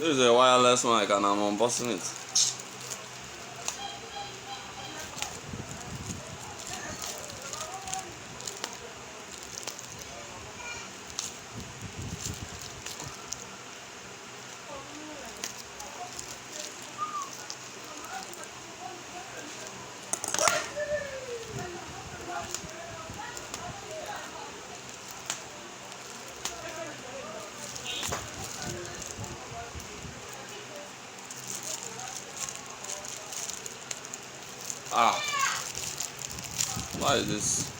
This is a wireless mic and I'm unboxing it. Ah, why is this?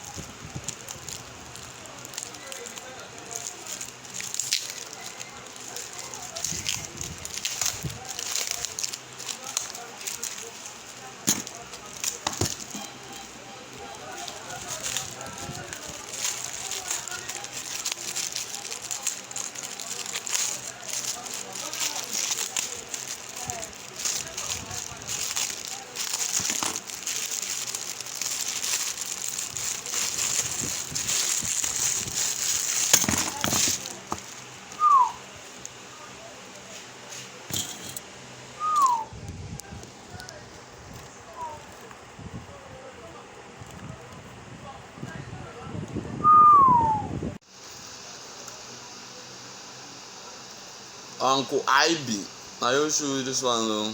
Uncle IB. I will show you this one though.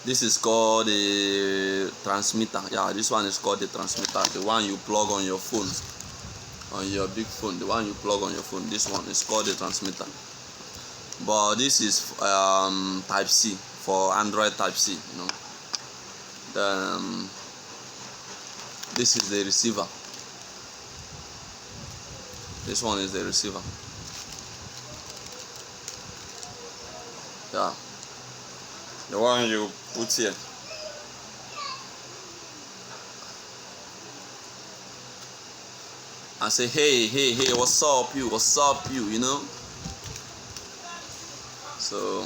This is called the transmitter. Yeah, this one is called the transmitter. The one you plug on your phone, on your big phone. The one you plug on your phone. This one is called the transmitter. But this is Type C for Android Type C. You know. Then this is the receiver. This one is the receiver. Yeah. The one you put here. And say, hey, what's up, you, you know? So,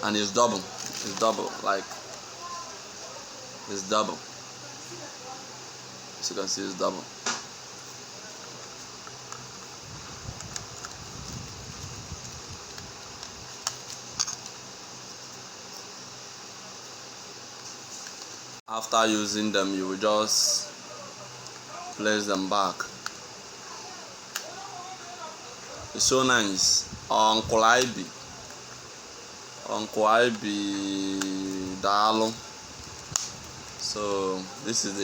and it's double, like, it's double. As you can see, it's double. After using them, you will just place them back. It's so nice. Uncle IB Dalo. So this is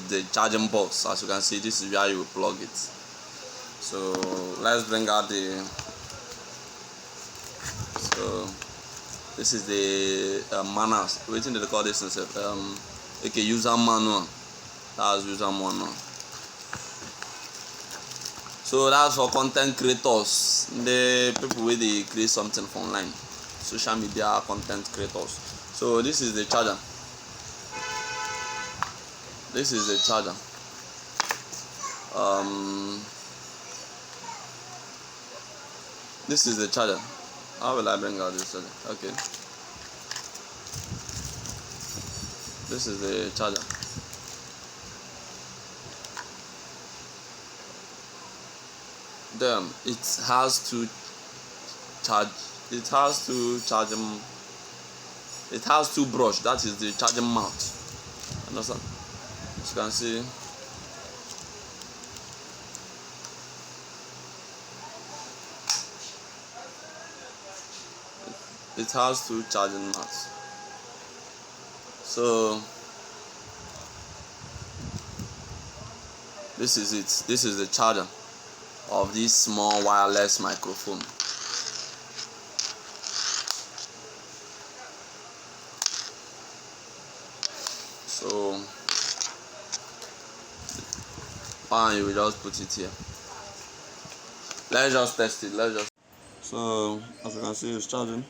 the charging box. As you can see, this is where you will plug it. So let's bring out this is the manuals. Waiting to call this okay, user manual. That's user manual. So that's for content creators, the people where they create something for online, social media content creators. So this is the charger. This is the charger. This is the charger. How will I bring out this charger? Okay. This is the charger. Then it has to charge. It has to charge them. It has two brush. That is the charging mount. Understand? As you can see. It has two charging mats. So this is it. This is the charger of this small wireless microphone. So fine, you will just put it here. Let's just test it. So as you can see, it's charging.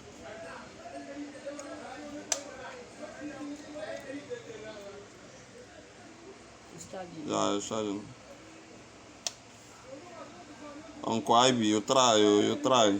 It's charging. Yeah, it's charging. Uncle Ivy, you try.